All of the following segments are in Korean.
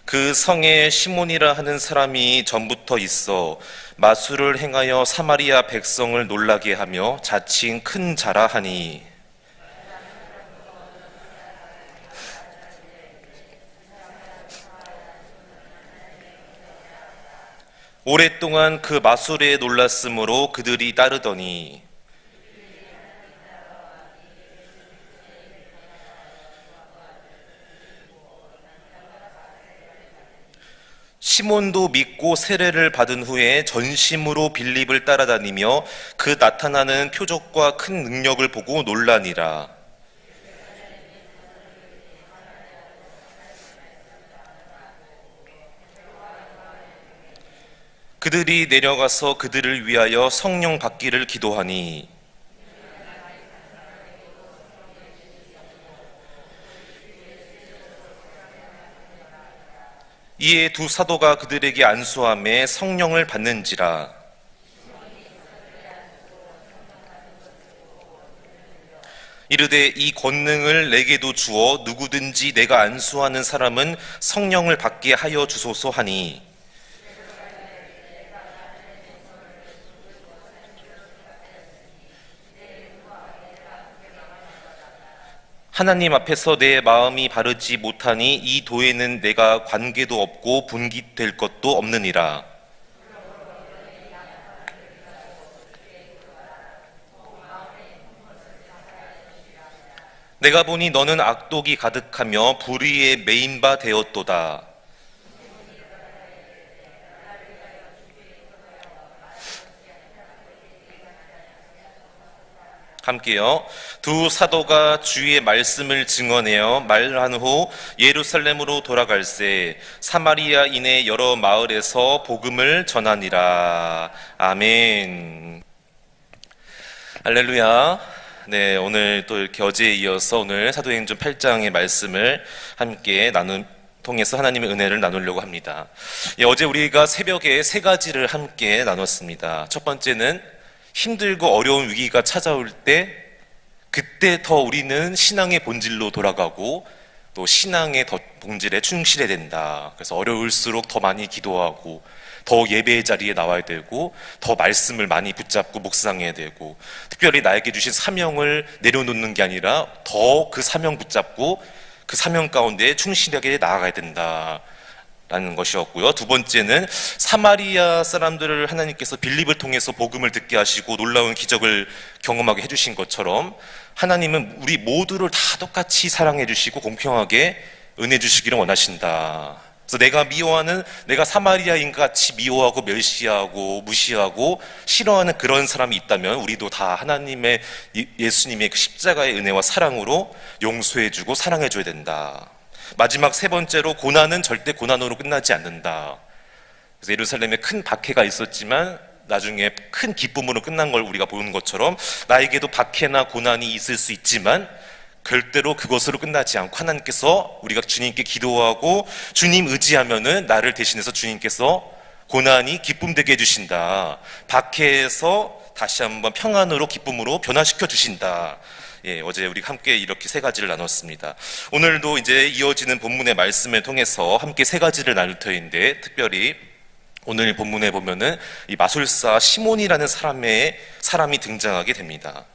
그 성에 시몬이라 하는 사람이 전부터 있어 마술을 행하여 사마리아 백성을 놀라게 하며 자칭 큰 자라 하니. 오랫동안 그 마술에 놀랐으므로 그들이 따르더니 시몬도 믿고 세례를 받은 후에 전심으로 빌립을 따라다니며 그 나타나는 표적과 큰 능력을 보고 놀라니라. 그들이 내려가서 그들을 위하여 성령 받기를 기도하니 이에 두 사도가 그들에게 안수하매 성령을 받는지라. 이르되 이 권능을 내게도 주어 누구든지 내가 안수하는 사람은 성령을 받게 하여 주소서 하니. 하나님 앞에서 내 마음이 바르지 못하니 이 도에는 내가 관계도 없고 분깃될 것도 없느니라. 내가 보니 너는 악독이 가득하며 불의에 매인 바 되었도다. 함께요. 두 사도가 주의 말씀을 증언하여 말한 후 예루살렘으로 돌아갈새 사마리아인의 여러 마을에서 복음을 전하니라. 아멘. 할렐루야. 네, 오늘 또 이렇게 어제에 이어서 오늘 사도행전 8장의 말씀을 함께 통해서 하나님의 은혜를 나누려고 합니다. 어제 우리가 새벽에 세 가지를 함께 나눴습니다. 첫 번째는 힘들고 어려운 위기가 찾아올 때 그때 더 우리는 신앙의 본질로 돌아가고 또 신앙의 본질에 충실해야 된다. 그래서 어려울수록 더 많이 기도하고 더 예배의 자리에 나와야 되고 더 말씀을 많이 붙잡고 묵상해야 되고 특별히 나에게 주신 사명을 내려놓는 게 아니라 더 그 사명 붙잡고 그 사명 가운데 충실하게 나아가야 된다 라는 것이었고요. 두 번째는 사마리아 사람들을 하나님께서 빌립을 통해서 복음을 듣게 하시고 놀라운 기적을 경험하게 해주신 것처럼 하나님은 우리 모두를 다 똑같이 사랑해 주시고 공평하게 은혜 주시기를 원하신다. 그래서 내가 사마리아인 같이 미워하고 멸시하고 무시하고 싫어하는 그런 사람이 있다면 우리도 다 하나님의 예수님의 그 십자가의 은혜와 사랑으로 용서해주고 사랑해줘야 된다. 마지막 세 번째로 고난은 절대 고난으로 끝나지 않는다. 그래서 예루살렘에 큰 박해가 있었지만 나중에 큰 기쁨으로 끝난 걸 우리가 보는 것처럼 나에게도 박해나 고난이 있을 수 있지만 절대로 그것으로 끝나지 않고 하나님께서 우리가 주님께 기도하고 주님 의지하면은 나를 대신해서 주님께서 고난이 기쁨 되게 해주신다. 박해에서 다시 한번 평안으로 기쁨으로 변화시켜 주신다. 어제 우리 함께 이렇게 세 가지를 나눴습니다. 오늘도 이제 이어지는 본문의 말씀을 통해서 함께 세 가지를 나눌 터인데 특별히 오늘 본문에 보면은 이 마술사 시몬이라는 사람이 등장하게 됩니다.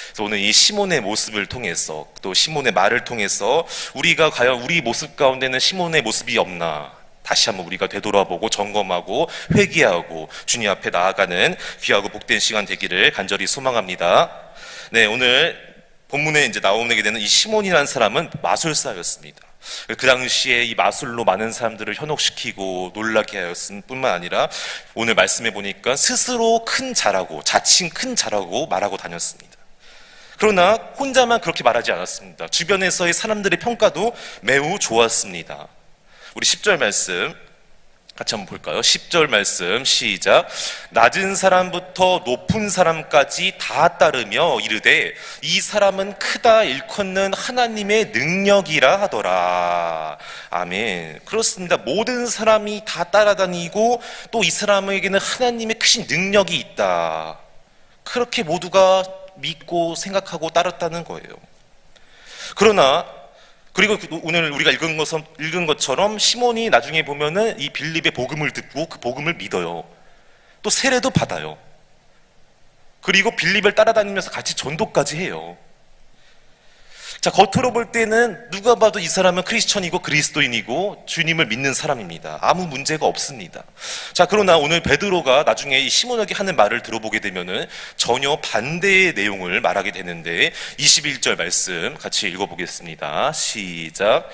그래서 오늘 이 시몬의 모습을 통해서 또 시몬의 말을 통해서 우리가 과연 우리 모습 가운데는 시몬의 모습이 없나 다시 한번 우리가 되돌아보고 점검하고 회개하고 주님 앞에 나아가는 귀하고 복된 시간 되기를 간절히 소망합니다. 네, 오늘 본문에 이제 나오게 되는 이 시몬이라는 사람은 마술사였습니다. 그 당시에 이 마술로 많은 사람들을 현혹시키고 놀라게 하였을 뿐만 아니라 오늘 말씀해 보니까 스스로 큰 자라고 자칭 큰 자라고 말하고 다녔습니다. 그러나 혼자만 그렇게 말하지 않았습니다. 주변에서의 사람들의 평가도 매우 좋았습니다. 우리 10절 말씀 같이 한번 볼까요? 10절 말씀 시작. 낮은 사람부터 높은 사람까지 다 따르며 이르되 이 사람은 크다 일컫는 하나님의 능력이라 하더라. 아멘. 그렇습니다. 모든 사람이 다 따라다니고 또 이 사람에게는 하나님의 크신 능력이 있다. 그렇게 모두가 믿고 생각하고 따랐다는 거예요. 그러나 그리고 오늘 우리가 읽은 것처럼 시몬이 나중에 보면은 이 빌립의 복음을 듣고 그 복음을 믿어요. 또 세례도 받아요. 그리고 빌립을 따라다니면서 같이 전도까지 해요. 자, 겉으로 볼 때는 누가 봐도 이 사람은 크리스천이고 그리스도인이고 주님을 믿는 사람입니다. 아무 문제가 없습니다. 자, 그러나 오늘 베드로가 나중에 이 시몬에게 하는 말을 들어보게 되면은 전혀 반대의 내용을 말하게 되는데 21절 말씀 같이 읽어보겠습니다. 시작.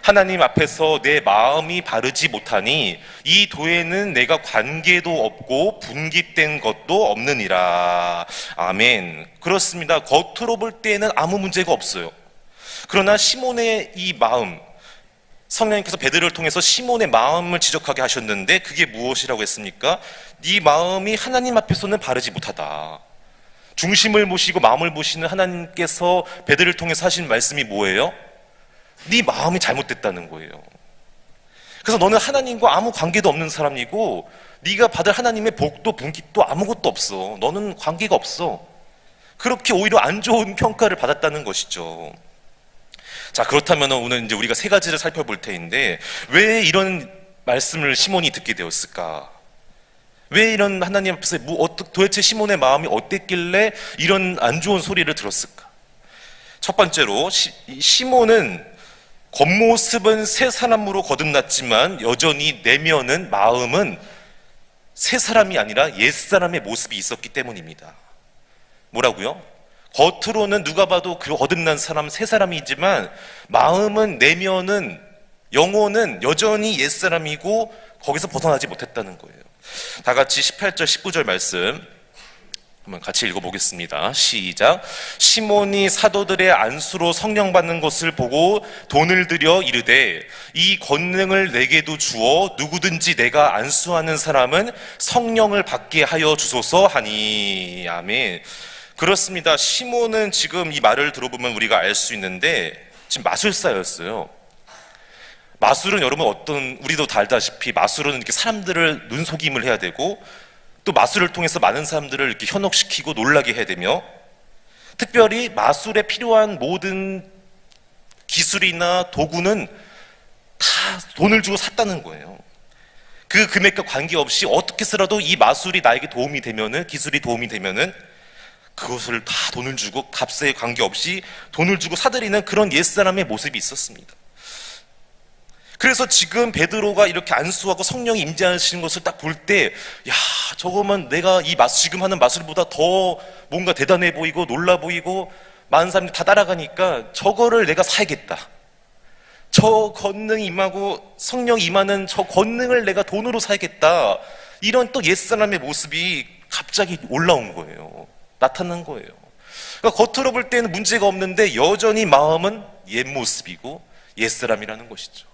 하나님 앞에서 내 마음이 바르지 못하니 이 도에는 내가 관계도 없고 분깃된 것도 없느니라. 아멘. 그렇습니다. 겉으로 볼 때는 아무 문제가 없어요. 그러나 시몬의 이 마음, 성령님께서 베드로를 통해서 시몬의 마음을 지적하게 하셨는데 그게 무엇이라고 했습니까? 네 마음이 하나님 앞에서는 바르지 못하다. 중심을 모시고 마음을 보시는 하나님께서 베드로를 통해서 하신 말씀이 뭐예요? 네 마음이 잘못됐다는 거예요. 그래서 너는 하나님과 아무 관계도 없는 사람이고 네가 받을 하나님의 복도 분깃도 아무것도 없어. 너는 관계가 없어. 그렇게 오히려 안 좋은 평가를 받았다는 것이죠. 자, 그렇다면 오늘 이제 우리가 세 가지를 살펴볼 텐데 왜 이런 말씀을 시몬이 듣게 되었을까? 왜 이런 하나님 앞에서 도대체 시몬의 마음이 어땠길래 이런 안 좋은 소리를 들었을까? 첫 번째로 시몬은 겉모습은 새 사람으로 거듭났지만 여전히 내면은 마음은 새 사람이 아니라 옛 사람의 모습이 있었기 때문입니다. 뭐라고요? 겉으로는 누가 봐도 그 거듭난 사람 새 사람이지만 마음은 내면은 영혼은 여전히 옛 사람이고 거기서 벗어나지 못했다는 거예요. 다 같이 18절 19절 말씀 한번 같이 읽어보겠습니다. 시작. 시몬이 사도들의 안수로 성령 받는 것을 보고 돈을 들여 이르되 이 권능을 내게도 주어 누구든지 내가 안수하는 사람은 성령을 받게 하여 주소서 하니. 아멘. 그렇습니다. 시몬은 지금 이 말을 들어보면 우리가 알 수 있는데 지금 마술사였어요. 마술은 여러분 우리도 다 알다시피 마술은 이렇게 사람들을 눈속임을 해야 되고 또 마술을 통해서 많은 사람들을 이렇게 현혹시키고 놀라게 해야 되며 특별히 마술에 필요한 모든 기술이나 도구는 다 돈을 주고 샀다는 거예요. 그 금액과 관계없이 어떻게 해서라도 이 마술이 나에게 도움이 되면은 기술이 도움이 되면은 그것을 다 돈을 주고 값에 관계없이 돈을 주고 사들이는 그런 옛사람의 모습이 있었습니다. 그래서 지금 베드로가 이렇게 안수하고 성령이 임재하시는 것을 딱 볼 때, 야, 저거면 내가 지금 하는 마술보다 더 뭔가 대단해 보이고 놀라 보이고 많은 사람들이 다 따라가니까 저거를 내가 사야겠다. 저 권능이 임하고 성령이 임하는 저 권능을 내가 돈으로 사야겠다. 이런 또 옛사람의 모습이 갑자기 올라온 거예요. 나타난 거예요. 그러니까 겉으로 볼 때는 문제가 없는데 여전히 마음은 옛 모습이고 옛사람이라는 것이죠.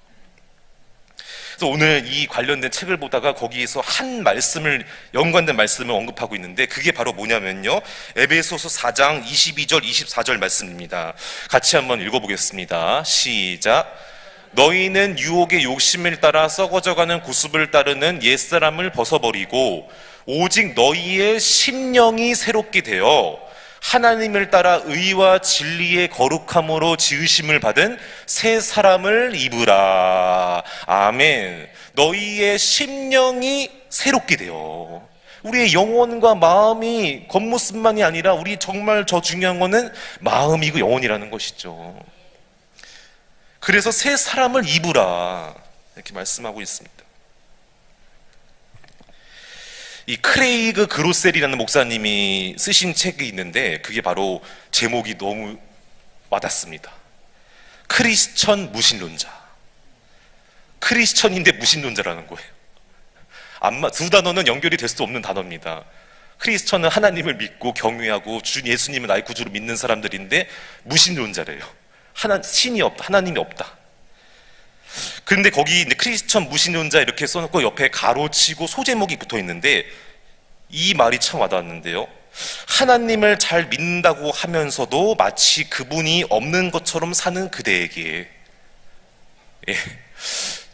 그래서 오늘 이 관련된 책을 보다가 거기에서 한 말씀을 연관된 말씀을 언급하고 있는데 그게 바로 뭐냐면요, 에베소서 4장 22절 24절 말씀입니다. 같이 한번 읽어보겠습니다. 시작. 너희는 유혹의 욕심을 따라 썩어져가는 구습을 따르는 옛사람을 벗어버리고 오직 너희의 심령이 새롭게 되어 하나님을 따라 의와 진리의 거룩함으로 지으심을 받은 새 사람을 입으라. 아멘. 너희의 심령이 새롭게 되어. 우리의 영혼과 마음이 겉모습만이 아니라 우리 정말 저 중요한 거는 마음이고 영혼이라는 것이죠. 그래서 새 사람을 입으라 이렇게 말씀하고 있습니다. 이 크레이그 그로셀이라는 목사님이 쓰신 책이 있는데 그게 바로 제목이 너무 와닿습니다. 크리스천 무신론자. 크리스천인데 무신론자라는 거예요. 두 단어는 연결이 될 수 없는 단어입니다. 크리스천은 하나님을 믿고 경외하고 주 예수님을 나의 구주로 믿는 사람들인데 무신론자래요. 신이 없다, 하나님이 없다. 그런데 거기 이제 크리스천 무신론자 이렇게 써놓고 옆에 가로치고 소제목이 붙어 있는데 이 말이 참 와닿았는데요. 하나님을 잘 믿는다고 하면서도 마치 그분이 없는 것처럼 사는 그대에게. 예,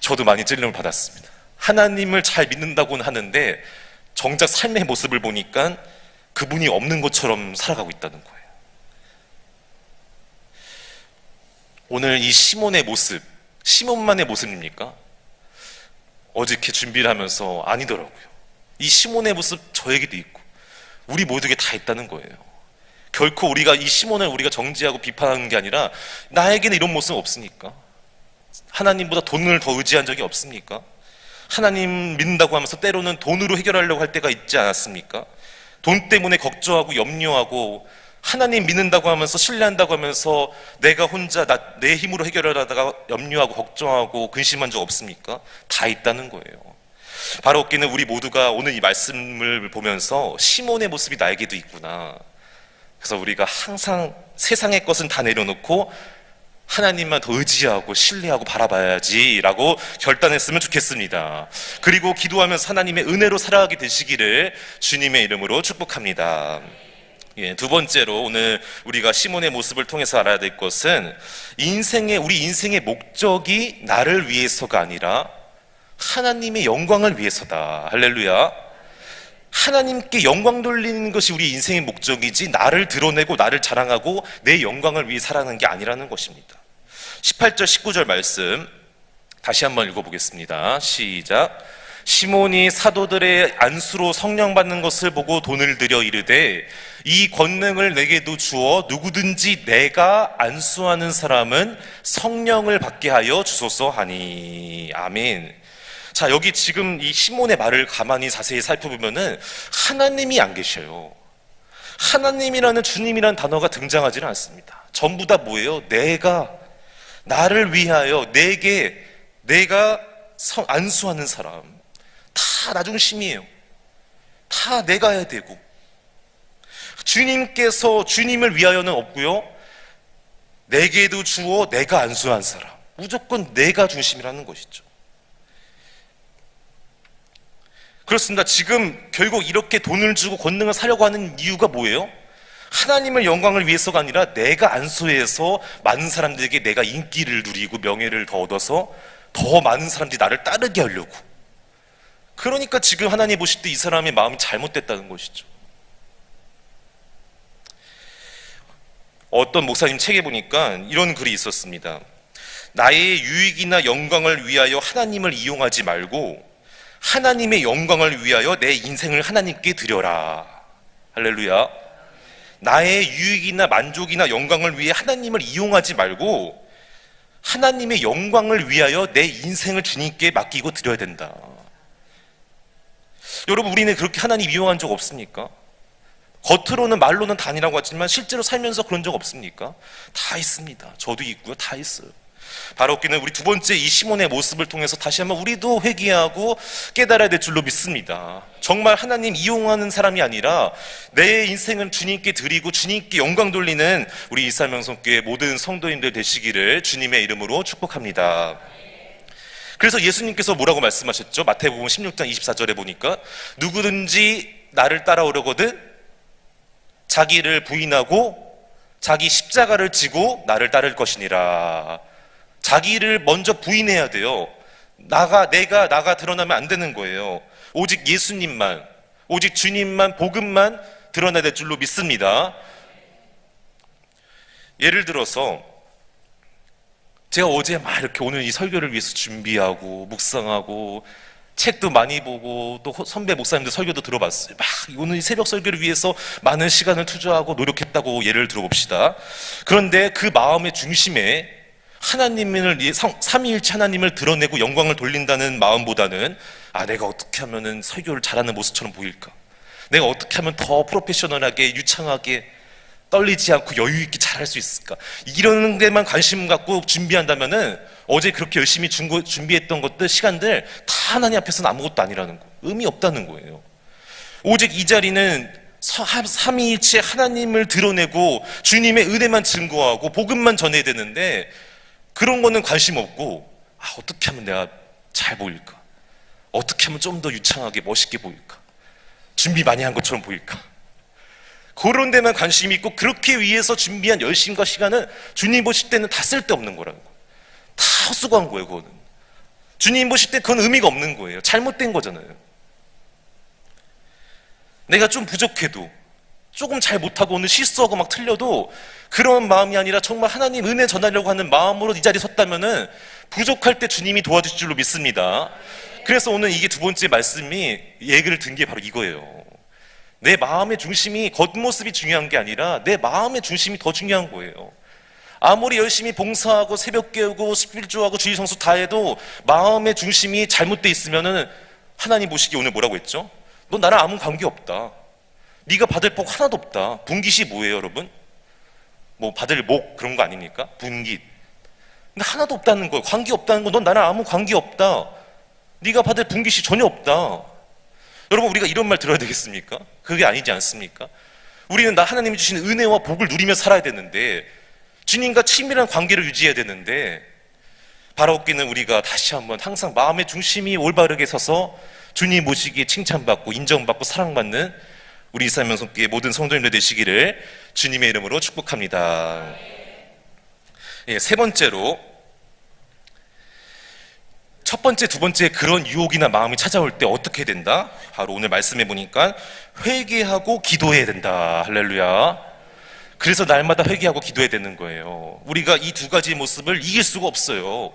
저도 많이 찔림을 받았습니다. 하나님을 잘 믿는다고는 하는데 정작 삶의 모습을 보니까 그분이 없는 것처럼 살아가고 있다는 거예요. 오늘 이 시몬의 모습, 시몬만의 모습입니까? 어저께 준비를 하면서 아니더라고요. 이 시몬의 모습 저에게도 있고 우리 모두에게 다 있다는 거예요. 결코 우리가 이 시몬을 우리가 정죄하고 비판하는 게 아니라 나에게는 이런 모습 없으니까. 하나님보다 돈을 더 의지한 적이 없습니까? 하나님 믿는다고 하면서 때로는 돈으로 해결하려고 할 때가 있지 않았습니까? 돈 때문에 걱정하고 염려하고 하나님 믿는다고 하면서 신뢰한다고 하면서 내가 혼자 내 힘으로 해결하다가 염려하고 걱정하고 근심한 적 없습니까? 다 있다는 거예요. 바로 어깨는 우리 모두가 오늘 이 말씀을 보면서 시몬의 모습이 나에게도 있구나. 그래서 우리가 항상 세상의 것은 다 내려놓고 하나님만 더 의지하고 신뢰하고 바라봐야지 라고 결단했으면 좋겠습니다. 그리고 기도하면서 하나님의 은혜로 살아가게 되시기를 주님의 이름으로 축복합니다. 두 번째로 오늘 우리가 시몬의 모습을 통해서 알아야 될 것은 우리 인생의 목적이 나를 위해서가 아니라 하나님의 영광을 위해서다. 할렐루야. 하나님께 영광 돌리는 것이 우리 인생의 목적이지 나를 드러내고 나를 자랑하고 내 영광을 위해 살아가는 게 아니라는 것입니다. 18절 19절 말씀 다시 한번 읽어보겠습니다. 시작. 시몬이 사도들의 안수로 성령 받는 것을 보고 돈을 들여 이르되 이 권능을 내게도 주어 누구든지 내가 안수하는 사람은 성령을 받게 하여 주소서 하니. 아멘. 자, 여기 지금 이 시몬의 말을 가만히 자세히 살펴보면은 하나님이 안 계셔요. 하나님이라는 주님이라는 단어가 등장하지는 않습니다. 전부 다 뭐예요? 나를 위하여 내가 안수하는 사람. 다 나 중심이에요. 다 내가 해야 되고. 주님을 위하여는 없고요. 내게도 주어 내가 안수한 사람. 무조건 내가 중심이라는 것이죠. 그렇습니다. 지금 결국 이렇게 돈을 주고 권능을 사려고 하는 이유가 뭐예요? 하나님의 영광을 위해서가 아니라 내가 안수해서 많은 사람들에게 내가 인기를 누리고 명예를 더 얻어서 더 많은 사람들이 나를 따르게 하려고. 그러니까 지금 하나님 보실 때 이 사람의 마음이 잘못됐다는 것이죠. 어떤 목사님 책에 보니까 이런 글이 있었습니다. 나의 유익이나 영광을 위하여 하나님을 이용하지 말고 하나님의 영광을 위하여 내 인생을 하나님께 드려라. 할렐루야. 나의 유익이나 만족이나 영광을 위해 하나님을 이용하지 말고 하나님의 영광을 위하여 내 인생을 주님께 맡기고 드려야 된다. 여러분, 우리는 그렇게 하나님 이용한 적 없습니까? 겉으로는 말로는 다니라고 하지만 실제로 살면서 그런 적 없습니까? 다 있습니다. 저도 있고요. 다 있어요. 바로 어깨는 우리 두 번째 이 시몬의 모습을 통해서 다시 한번 우리도 회개하고 깨달아야 될 줄로 믿습니다. 정말 하나님 이용하는 사람이 아니라 내 인생은 주님께 드리고 주님께 영광 돌리는 우리 이사명성교회 모든 성도님들 되시기를 주님의 이름으로 축복합니다. 그래서 예수님께서 뭐라고 말씀하셨죠? 마태복음 16장 24절에 보니까 누구든지 나를 따라오려거든 자기를 부인하고 자기 십자가를 지고 나를 따를 것이니라. 자기를 먼저 부인해야 돼요. 나가 드러나면 안 되는 거예요. 오직 예수님만, 오직 주님만, 복음만 드러나야 될 줄로 믿습니다. 예를 들어서 제가 어제 막 이렇게 오늘 이 설교를 위해서 준비하고 묵상하고 책도 많이 보고 또 선배 목사님들 설교도 들어봤어요. 막 오늘 이 새벽 설교를 위해서 많은 시간을 투자하고 노력했다고 예를 들어봅시다. 그런데 그 마음의 중심에 삼위일체 하나님을 드러내고 영광을 돌린다는 마음보다는 내가 어떻게 하면 설교를 잘하는 모습처럼 보일까? 내가 어떻게 하면 더 프로페셔널하게 유창하게 떨리지 않고 여유 있게 잘할 수 있을까? 이런 데만 관심 갖고 준비한다면은 어제 그렇게 열심히 준비했던 것들, 시간들 다 하나님 앞에서는 아무것도 아니라는 거, 의미 없다는 거예요. 오직 이 자리는 삼위일체 하나님을 드러내고 주님의 은혜만 증거하고 복음만 전해야 되는데 그런 거는 관심 없고 어떻게 하면 내가 잘 보일까? 어떻게 하면 좀 더 유창하게 멋있게 보일까? 준비 많이 한 것처럼 보일까? 그런 데만 관심이 있고 그렇게 위해서 준비한 열심과 시간은 주님 보실 때는 다 쓸데없는 거라는 거예요. 다 헛수고한 거예요. 그거는 주님 보실 때 그건 의미가 없는 거예요. 잘못된 거잖아요. 내가 좀 부족해도 조금 잘 못하고 오늘 실수하고 막 틀려도 그런 마음이 아니라 정말 하나님 은혜 전하려고 하는 마음으로 이 자리에 섰다면은 부족할 때 주님이 도와주실 줄로 믿습니다. 그래서 오늘 이게 두 번째 말씀이 얘기를 든 게 바로 이거예요. 내 마음의 중심이, 겉모습이 중요한 게 아니라 내 마음의 중심이 더 중요한 거예요. 아무리 열심히 봉사하고 새벽 깨우고 십일조하고 주일 성수 다 해도 마음의 중심이 잘못돼 있으면은 하나님 보시기에 오늘 뭐라고 했죠? 너 나랑 아무 관계 없다. 네가 받을 복 하나도 없다. 분깃이 뭐예요, 여러분? 뭐 받을 목 그런 거 아닙니까? 분깃. 근데 하나도 없다는 거예요. 관계 없다는 거. 넌 나랑 아무 관계 없다. 네가 받을 분깃이 전혀 없다. 여러분, 우리가 이런 말 들어야 되겠습니까? 그게 아니지 않습니까? 우리는 하나님이 주시는 은혜와 복을 누리며 살아야 되는데, 주님과 친밀한 관계를 유지해야 되는데, 바라옵기는 우리가 다시 한번 항상 마음의 중심이 올바르게 서서 주님 모시기에 칭찬받고 인정받고 사랑받는 우리 이사명성교회 모든 성도님들 되시기를 주님의 이름으로 축복합니다. 세 번째로, 첫 번째, 두 번째 그런 유혹이나 마음이 찾아올 때 어떻게 된다? 바로 오늘 말씀해 보니까 회개하고 기도해야 된다. 할렐루야. 그래서 날마다 회개하고 기도해야 되는 거예요. 우리가 이 두 가지 모습을 이길 수가 없어요.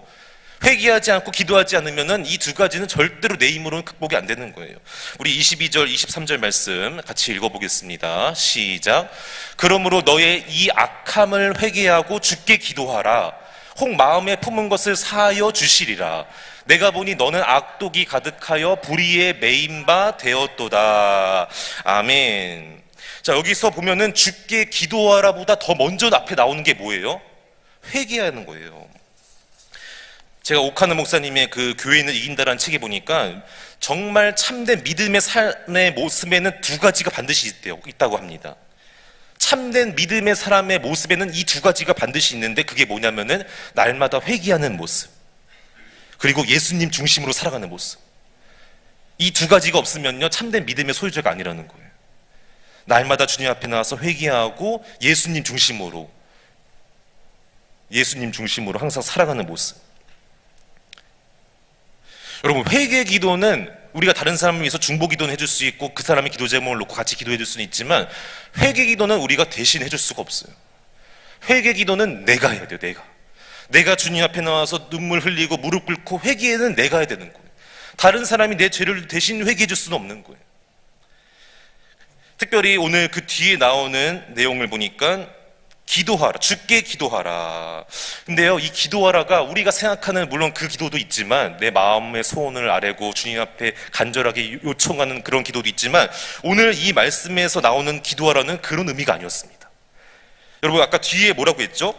회개하지 않고 기도하지 않으면 이 두 가지는 절대로 내 힘으로는 극복이 안 되는 거예요. 우리 22절, 23절 말씀 같이 읽어보겠습니다. 시작. 그러므로 너의 이 악함을 회개하고 주께 기도하라. 혹 마음에 품은 것을 사하여 주시리라. 내가 보니 너는 악독이 가득하여 불의에 매인 바 되었도다. 아멘. 자, 여기서 보면은 주께 기도하라 보다 더 먼저 앞에 나오는 게 뭐예요? 회개하는 거예요. 제가 오카노 목사님의 그 교회는 이긴다라는 책에 보니까 정말 참된 믿음의 삶의 모습에는 두 가지가 반드시 있다고 합니다. 참된 믿음의 사람의 모습에는 이 두 가지가 반드시 있는데, 그게 뭐냐면은 날마다 회개하는 모습, 그리고 예수님 중심으로 살아가는 모습. 이 두 가지가 없으면요 참된 믿음의 소유자가 아니라는 거예요. 날마다 주님 앞에 나와서 회개하고 예수님 중심으로 항상 살아가는 모습. 여러분, 회개 기도는 우리가 다른 사람을 위해서 중보 기도는 해줄 수 있고 그 사람의 기도 제목을 놓고 같이 기도해 줄 수는 있지만, 회개 기도는 우리가 대신 해줄 수가 없어요. 회개 기도는 내가 해야 돼요. 내가 주님 앞에 나와서 눈물 흘리고 무릎 꿇고 회개는 내가 해야 되는 거예요. 다른 사람이 내 죄를 대신 회개해 줄 수는 없는 거예요. 특별히 오늘 그 뒤에 나오는 내용을 보니까 기도하라, 주께 기도하라. 근데요, 이 기도하라가 우리가 생각하는, 물론 그 기도도 있지만 내 마음의 소원을 아뢰고 주님 앞에 간절하게 요청하는 그런 기도도 있지만, 오늘 이 말씀에서 나오는 기도하라는 그런 의미가 아니었습니다. 여러분, 아까 뒤에 뭐라고 했죠?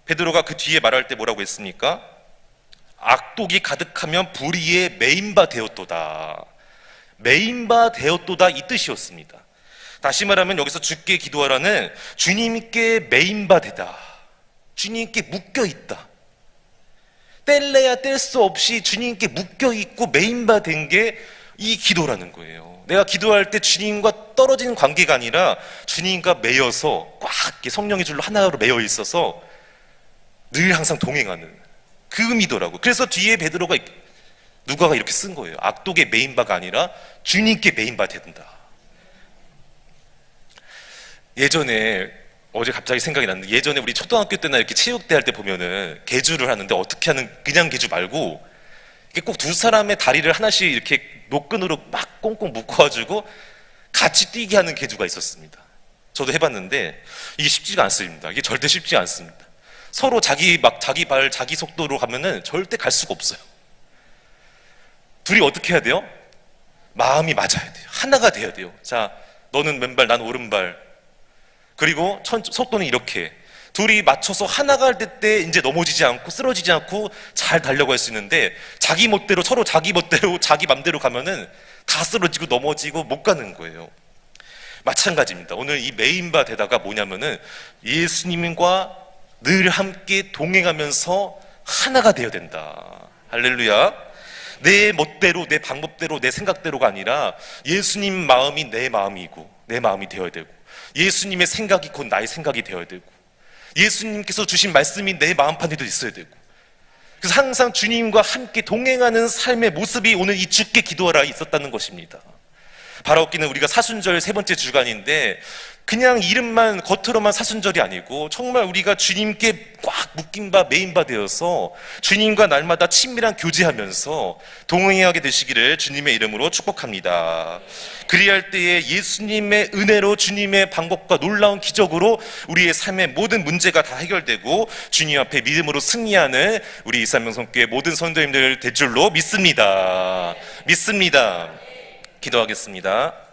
베드로가 그 뒤에 말할 때 뭐라고 했습니까? 악독이 가득하면 불의에 매인 바 되었도다. 매인 바 되었도다, 이 뜻이었습니다. 다시 말하면 여기서 주께 기도하라는 주님께 매인 바 되다, 주님께 묶여있다, 뗄래야 뗄 수 없이 주님께 묶여있고 매인 바 된 게 이 기도라는 거예요. 내가 기도할 때 주님과 떨어지는 관계가 아니라 주님과 매여서 꽉 성령의 줄로 하나로 매여 있어서 늘 항상 동행하는 그 의미더라고요. 그래서 뒤에 베드로가, 누가가 이렇게 쓴 거예요. 악독의 매인 바가 아니라 주님께 매인 바 된다. 예전에, 어제 갑자기 생각이 났는데, 예전에 우리 초등학교 때나 이렇게 체육대 할 때 보면은 계주를 하는데 어떻게 하는, 그냥 계주 말고 이렇게 꼭 두 사람의 다리를 하나씩 이렇게 노끈으로 막 꽁꽁 묶어가지고 같이 뛰게 하는 계주가 있었습니다. 저도 해봤는데 이게 쉽지가 않습니다. 이게 절대 쉽지 않습니다. 서로 자기 발, 자기 속도로 가면은 절대 갈 수가 없어요. 둘이 어떻게 해야 돼요? 마음이 맞아야 돼요. 하나가 돼야 돼요. 자, 너는 왼발, 난 오른발. 그리고 속도는 이렇게. 둘이 맞춰서 하나가 할 때 이제 넘어지지 않고 쓰러지지 않고 잘 달려갈 수 있는데, 자기 멋대로, 서로 자기 멋대로, 자기 맘대로 가면은 다 쓰러지고 넘어지고 못 가는 거예요. 마찬가지입니다. 오늘 이 메인바 되다가 뭐냐면은 예수님과 늘 함께 동행하면서 하나가 되어야 된다. 할렐루야. 내 멋대로, 내 방법대로, 내 생각대로가 아니라 예수님 마음이 내 마음이고 내 마음이 되어야 되고, 예수님의 생각이 곧 나의 생각이 되어야 되고, 예수님께서 주신 말씀이 내 마음판에도 있어야 되고, 그래서 항상 주님과 함께 동행하는 삶의 모습이 오늘 이 주께 기도하라 있었다는 것입니다. 바라옵기는 우리가 사순절 세 번째 주간인데 그냥 이름만 겉으로만 사순절이 아니고 정말 우리가 주님께 꽉 묶인 바 메인 바 되어서 주님과 날마다 친밀한 교제하면서 동행하게 되시기를 주님의 이름으로 축복합니다. 그리할 때에 예수님의 은혜로 주님의 방법과 놀라운 기적으로 우리의 삶의 모든 문제가 다 해결되고 주님 앞에 믿음으로 승리하는 우리 이산명성교회 모든 성도님들 될 줄로 믿습니다. 기도하겠습니다.